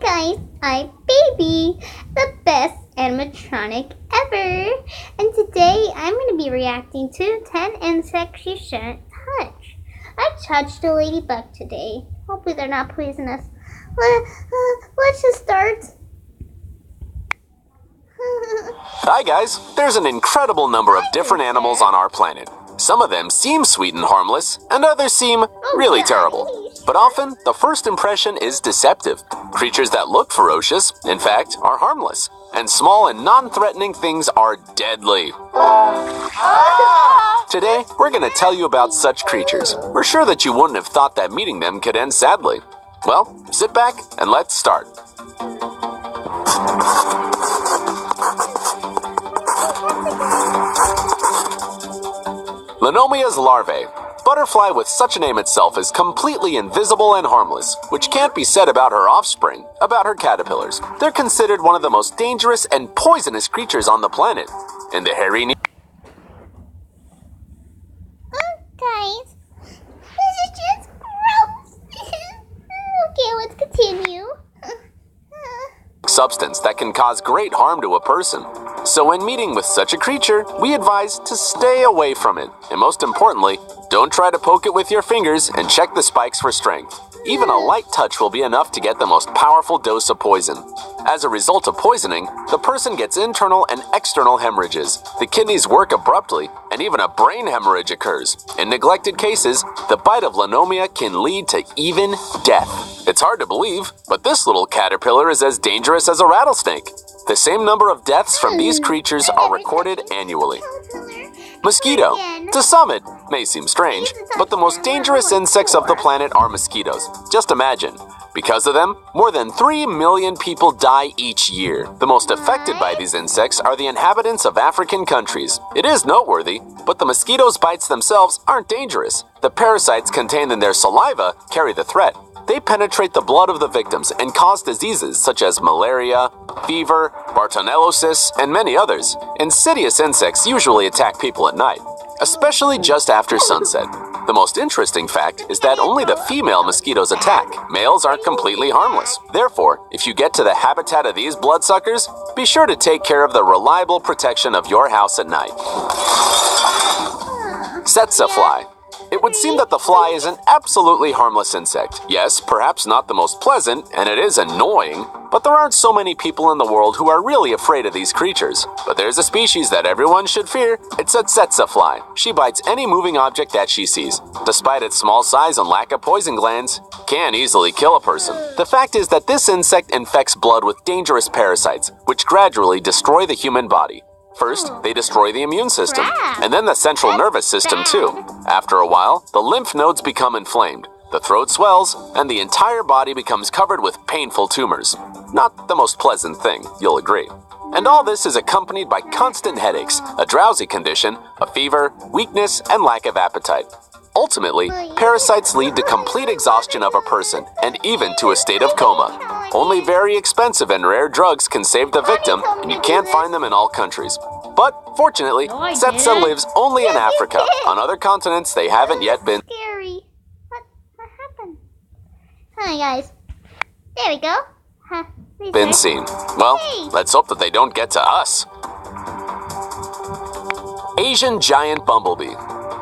guys, I'm Baby, the best animatronic ever. And today I'm going to be reacting to 10 insects you shouldn't touch. I touched a ladybug today. Hopefully they're not poisonous. Let's just start. Hi guys, there's an incredible number of different animals on our planet. Some of them seem sweet and harmless, and others seem really terrible. But often, the first impression is deceptive. Creatures that look ferocious, in fact, are harmless. And small and non-threatening things are deadly. Today, we're going to tell you about such creatures. We're sure that you wouldn't have thought that meeting them could end sadly. Well, sit back and let's start. Lenomia's larvae. Butterfly with such a name itself is completely invisible and harmless, which can't be said about her offspring, about her caterpillars. They're considered one of the most dangerous and poisonous creatures on the planet. In the hairy Guys, this is just gross. Okay, let's continue. substance that can cause great harm to a person. So when meeting with such a creature, we advise to stay away from it. And most importantly, don't try to poke it with your fingers and check the spikes for strength. Even a light touch will be enough to get the most powerful dose of poison. As a result of poisoning, the person gets internal and external hemorrhages. The kidneys work abruptly, and even a brain hemorrhage occurs. In neglected cases, the bite of Lenomia can lead to even death. It's hard to believe, but this little caterpillar is as dangerous as a rattlesnake. The same number of deaths from these creatures are recorded annually. Mosquito. To some it may seem strange, but the most dangerous insects of the planet are mosquitoes. Just imagine. Because of them, more than 3 million people die each year. The most affected by these insects are the inhabitants of African countries. It is noteworthy, but the mosquitoes' bites themselves aren't dangerous. The parasites contained in their saliva carry the threat. They penetrate the blood of the victims and cause diseases such as malaria, fever, Bartonellosis, and many others. Insidious insects usually attack people at night, especially just after sunset. The most interesting fact is that only the female mosquitoes attack. Males aren't completely harmless. Therefore, if you get to the habitat of these bloodsuckers, be sure to take care of the reliable protection of your house at night. Tsetse fly. It would seem that the fly is an absolutely harmless insect. Yes, perhaps not the most pleasant, and it is annoying, but there aren't so many people in the world who are really afraid of these creatures. But there's a species that everyone should fear. It's a tsetse fly. She bites any moving object that she sees. Despite its small size and lack of poison glands, can easily kill a person. The fact is that this insect infects blood with dangerous parasites, which gradually destroy the human body. First, they destroy the immune system, and then the central nervous system too. After a while, the lymph nodes become inflamed, the throat swells, and the entire body becomes covered with painful tumors. Not the most pleasant thing, you'll agree. And all this is accompanied by constant headaches, a drowsy condition, a fever, weakness, and lack of appetite. Ultimately, parasites lead to complete exhaustion of a person, and even to a state of coma. Only very expensive and rare drugs can save the victim, and you can't find them in all countries. But, fortunately, tsetse lives only in Africa. On other continents, they haven't yet been Scary. What happened? Hi guys. There we go. seen. Well, let's hope that they don't get to us. Asian giant bumblebee.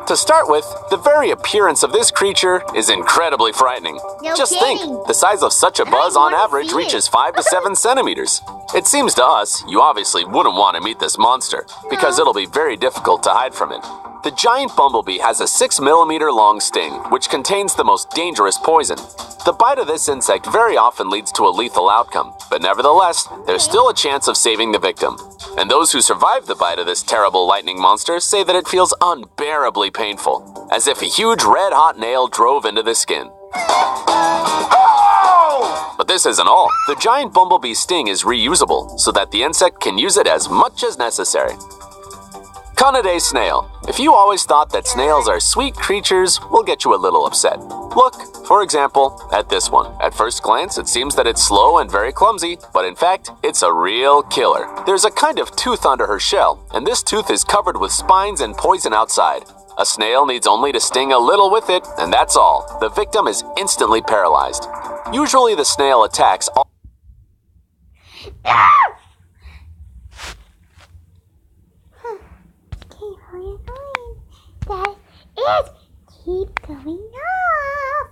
To start with, the very appearance of this creature is incredibly frightening. Just think, the size of such a buzz on average reaches 5 to 7 centimeters. It seems to us, you obviously wouldn't want to meet this monster, because it'll be very difficult to hide from it. The giant bumblebee has a 6-millimeter long sting, which contains the most dangerous poison. The bite of this insect very often leads to a lethal outcome, but nevertheless, there's still a chance of saving the victim. And those who survive the bite of this terrible lightning monster say that it feels unbearably painful, as if a huge red-hot nail drove into the skin. But this isn't all. The giant bumblebee's sting is reusable, so that the insect can use it as much as necessary. Conidae snail. If you always thought that snails are sweet creatures, we'll get you a little upset. Look, for example, at this one. At first glance, it seems that it's slow and very clumsy, but in fact, it's a real killer. There's a kind of tooth under her shell, and this tooth is covered with spines and poison outside. A snail needs only to sting a little with it, and that's all. The victim is instantly paralyzed. Usually the snail attacks all Okay, very annoying. That is keep going off.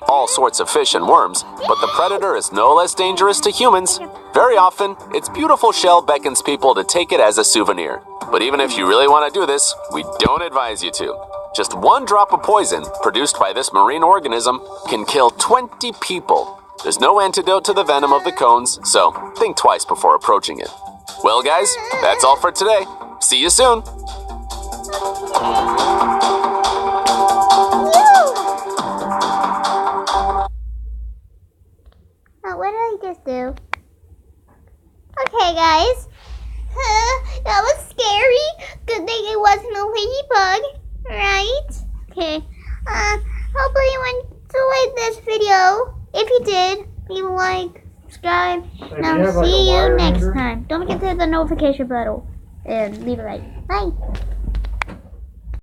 All sorts of fish and worms, but the predator is no less dangerous to humans. Very often, its beautiful shell beckons people to take it as a souvenir. But even if you really want to do this, we don't advise you to. Just one drop of poison produced by this marine organism can kill 20 people. There's no antidote to the venom of the cones, so think twice before approaching it. Well, guys, that's all for today. See you soon. What did I just do? Okay, guys. That was scary. Good thing it wasn't a ladybug, right? Okay. Hopefully you enjoyed this video. If you did, leave a like, subscribe, and I'll see you next time. Don't forget to hit the notification bell and leave a like. Bye.